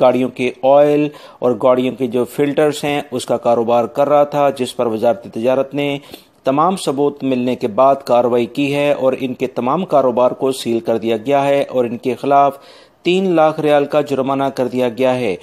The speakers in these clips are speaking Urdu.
گاڑیوں کے آئل اور گاڑیوں کے جو فلٹرز ہیں اس کا کاروبار کر رہا تھا، جس پر وزارت تجارت نے تمام ثبوت ملنے کے بعد کارروائی کی ہے اور ان کے تمام کاروبار کو سیل کر دیا گیا ہے اور ان کے خلاف 3 لاکھ ریال کا جرمانہ کر دیا گیا ہے۔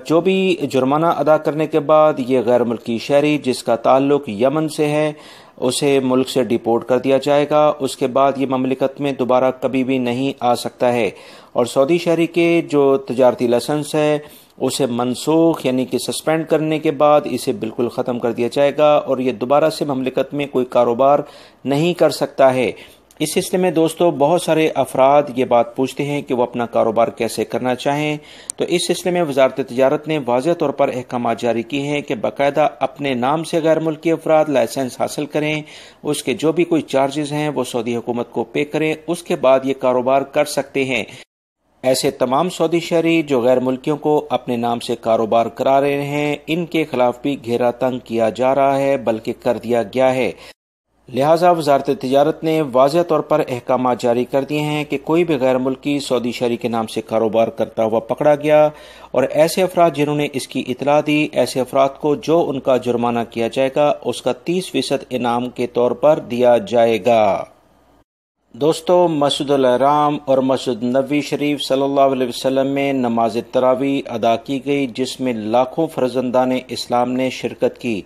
جو بھی جرمانہ ادا کرنے کے بعد یہ غیر ملکی شہری جس کا تعلق یمن سے ہے اسے ملک سے ڈیپورٹ کر دیا جائے گا۔ اس کے بعد یہ مملکت میں دوبارہ کبھی بھی نہیں آ سکتا ہے اور سعودی شہری کے جو تجارتی لائسنس ہے اسے منسوخ یعنی کہ سسپینڈ کرنے کے بعد اسے بالکل ختم کر دیا جائے گا اور یہ دوبارہ سے مملکت میں کوئی کاروبار نہیں کر سکتا ہے۔ اس سلسلے میں دوستو بہت سارے افراد یہ بات پوچھتے ہیں کہ وہ اپنا کاروبار کیسے کرنا چاہیں، تو اس سلسلے میں وزارت تجارت نے واضح طور پر احکامات جاری کیے ہیں کہ باقاعدہ اپنے نام سے غیر ملکی افراد لائسنس حاصل کریں، اس کے جو بھی کوئی چارجز ہیں وہ سعودی حکومت کو پے کریں، اس کے بعد یہ کاروبار کر سکتے ہیں۔ ایسے تمام سعودی شہری جو غیر ملکیوں کو اپنے نام سے کاروبار کرا رہے ہیں ان کے خلاف بھی گھیرا تنگ کیا جا رہا ہے بلکہ کر دیا گیا ہے۔ لہٰذا وزارت تجارت نے واضح طور پر احکامات جاری کر دیے ہیں کہ کوئی بھی غیر ملکی سعودی شہری کے نام سے کاروبار کرتا ہوا پکڑا گیا اور ایسے افراد جنہوں نے اس کی اطلاع دی، ایسے افراد کو جو ان کا جرمانہ کیا جائے گا اس کا 30% انعام کے طور پر دیا جائے گا۔ دوستو، مسجد الحرام اور مسجد نبوی شریف صلی اللہ علیہ وسلم میں نماز تراویح ادا کی گئی جس میں لاکھوں فرزندان اسلام نے شرکت کی۔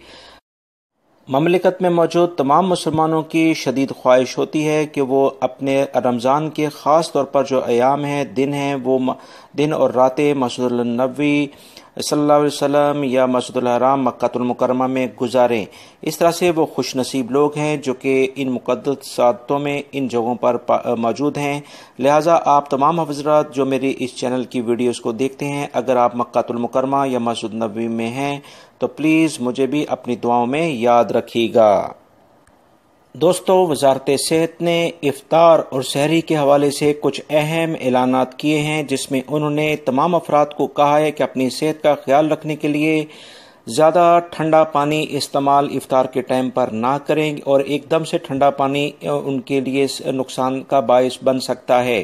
مملکت میں موجود تمام مسلمانوں کی شدید خواہش ہوتی ہے کہ وہ اپنے رمضان کے خاص طور پر جو ایام ہیں، دن ہیں، وہ دن اور راتیں مسجد النبوی صلی اللہ علیہ وسلم یا مسجد الحرام مکہ المکرمہ میں گزاریں۔ اس طرح سے وہ خوش نصیب لوگ ہیں جو کہ ان مقدس ساعتوں میں ان جگہوں پر موجود ہیں۔ لہٰذا آپ تمام حضرات جو میری اس چینل کی ویڈیوز کو دیکھتے ہیں، اگر آپ مکہ المکرمہ یا مسجد نبوی میں ہیں تو پلیز مجھے بھی اپنی دعاؤں میں یاد رکھیے گا۔ دوستو، وزارت صحت نے افطار اور سحری کے حوالے سے کچھ اہم اعلانات کیے ہیں جس میں انہوں نے تمام افراد کو کہا ہے کہ اپنی صحت کا خیال رکھنے کے لیے زیادہ ٹھنڈا پانی استعمال افطار کے ٹائم پر نہ کریں اور ایک دم سے ٹھنڈا پانی ان کے لیے نقصان کا باعث بن سکتا ہے۔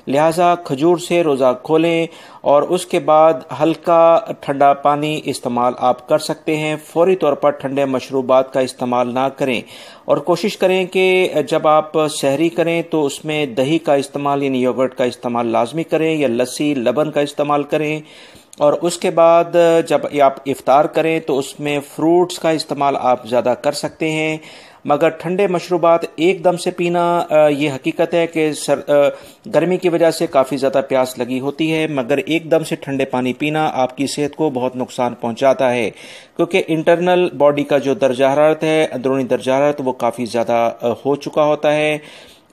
لہٰذا کھجور سے روزہ کھولیں اور اس کے بعد ہلکا ٹھنڈا پانی استعمال آپ کر سکتے ہیں۔ فوری طور پر ٹھنڈے مشروبات کا استعمال نہ کریں اور کوشش کریں کہ جب آپ سحری کریں تو اس میں دہی کا استعمال یعنی یوگرٹ کا استعمال لازمی کریں یا لسی لبن کا استعمال کریں، اور اس کے بعد جب آپ افطار کریں تو اس میں فروٹس کا استعمال آپ زیادہ کر سکتے ہیں۔ مگر ٹھنڈے مشروبات ایک دم سے پینا، یہ حقیقت ہے کہ گرمی کی وجہ سے کافی زیادہ پیاس لگی ہوتی ہے، مگر ایک دم سے ٹھنڈے پانی پینا آپ کی صحت کو بہت نقصان پہنچاتا ہے کیونکہ انٹرنل باڈی کا جو درجہ حرارت ہے، اندرونی درجہ حرارت وہ کافی زیادہ ہو چکا ہوتا ہے،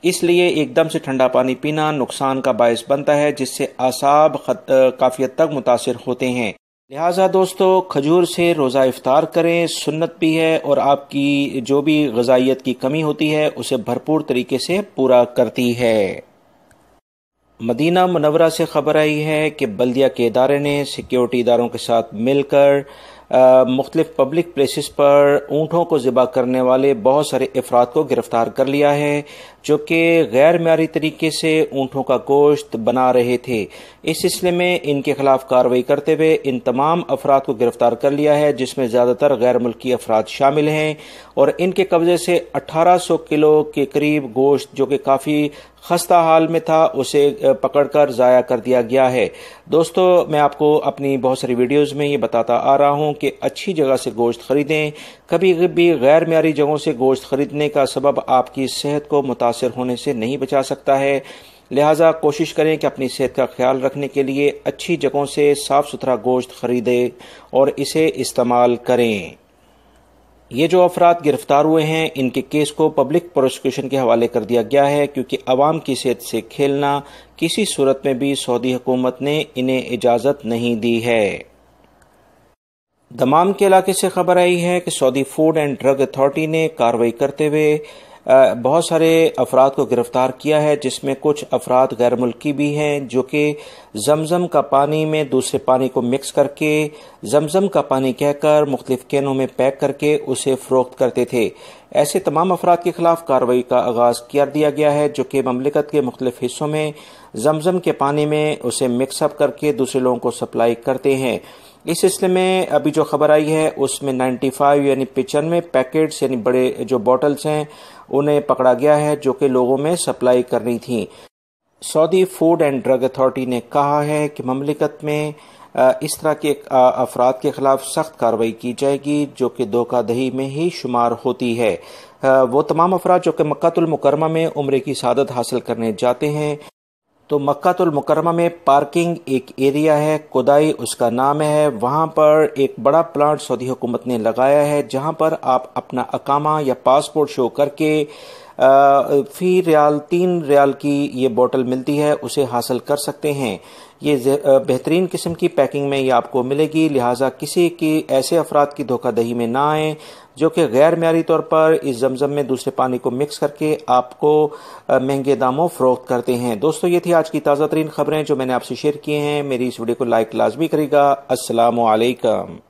اس لیے ایک دم سے ٹھنڈا پانی پینا نقصان کا باعث بنتا ہے جس سے اعصاب کافی حد تک متاثر ہوتے ہیں۔ لہٰذا دوستو، کھجور سے روزہ افطار کریں، سنت بھی ہے اور آپ کی جو بھی غذائیت کی کمی ہوتی ہے اسے بھرپور طریقے سے پورا کرتی ہے۔ مدینہ منورہ سے خبر آئی ہے کہ بلدیہ کے ادارے نے سیکیورٹی اداروں کے ساتھ مل کر مختلف پبلک پلیسز پر اونٹوں کو ذبح کرنے والے بہت سارے افراد کو گرفتار کر لیا ہے جو کہ غیر معیاری طریقے سے اونٹوں کا گوشت بنا رہے تھے۔ اس سلسلے میں ان کے خلاف کارروائی کرتے ہوئے ان تمام افراد کو گرفتار کر لیا ہے جس میں زیادہ تر غیر ملکی افراد شامل ہیں اور ان کے قبضے سے 1800 کلو کے قریب گوشت جو کہ کافی خستہ حال میں تھا اسے پکڑ کر ضائع کر دیا گیا ہے۔ دوستو، میں آپ کو اپنی بہت ساری ویڈیوز میں یہ بتاتا آ رہا ہوں کہ اچھی جگہ سے گوشت خریدیں، کبھی بھی غیر معیاری جگہوں سے گوشت خریدنے کا سبب آپ کی صحت کو متاثر ہونے سے نہیں بچا سکتا ہے۔ لہٰذا کوشش کریں کہ اپنی صحت کا خیال رکھنے کے لیے اچھی جگہوں سے صاف ستھرا گوشت خریدیں اور اسے استعمال کریں۔ یہ جو افراد گرفتار ہوئے ہیں ان کے کیس کو پبلک پروسیکیوشن کے حوالے کر دیا گیا ہے کیونکہ عوام کی صحت سے کھیلنا کسی صورت میں بھی سعودی حکومت نے انہیں اجازت نہیں دی ہے۔ دمام کے علاقے سے خبر آئی ہے کہ سعودی فوڈ اینڈ ڈرگ اتھارٹی نے کارروائی کرتے ہوئے بہت سارے افراد کو گرفتار کیا ہے، جس میں کچھ افراد غیر ملکی بھی ہیں جو کہ زمزم کا پانی میں دوسرے پانی کو مکس کر کے زمزم کا پانی کہہ کر مختلف کینوں میں پیک کر کے اسے فروخت کرتے تھے۔ ایسے تمام افراد کے خلاف کارروائی کا آغاز کر دیا گیا ہے جو کہ مملکت کے مختلف حصوں میں زمزم کے پانی میں اسے مکس اپ کر کے دوسرے لوگوں کو سپلائی کرتے ہیں۔ اس سلسلے میں ابھی جو خبر آئی ہے اس میں 95 یعنی 95 پیکٹس یعنی بڑے جو بوٹلز ہیں انہیں پکڑا گیا ہے جو کہ لوگوں میں سپلائی کرنی تھیں۔ سعودی فوڈ اینڈ ڈرگ اتھارٹی نے کہا ہے کہ مملکت میں اس طرح کے افراد کے خلاف سخت کارروائی کی جائے گی جو کہ دھوکہ دہی میں ہی شمار ہوتی ہے۔ وہ تمام افراد جو کہ مکہ المکرمہ میں عمرے کی سعادت حاصل کرنے جاتے ہیں، تو مکہ المکرمہ میں پارکنگ ایک ایریا ہے، کدائی اس کا نام ہے، وہاں پر ایک بڑا پلانٹ سعودی حکومت نے لگایا ہے جہاں پر آپ اپنا اقامہ یا پاسپورٹ شو کر کے فی ریال 3 ریال کی یہ بوٹل ملتی ہے اسے حاصل کر سکتے ہیں۔ یہ بہترین قسم کی پیکنگ میں یہ آپ کو ملے گی، لہٰذا کسی کی ایسے افراد کی دھوکہ دہی میں نہ آئیں جو کہ غیر معیاری طور پر اس زمزم میں دوسرے پانی کو مکس کر کے آپ کو مہنگے داموں فروخت کرتے ہیں۔ دوستو یہ تھی آج کی تازہ ترین خبریں جو میں نے آپ سے شیئر کی ہیں۔ میری اس ویڈیو کو لائک لازمی کرے گا۔ السلام علیکم۔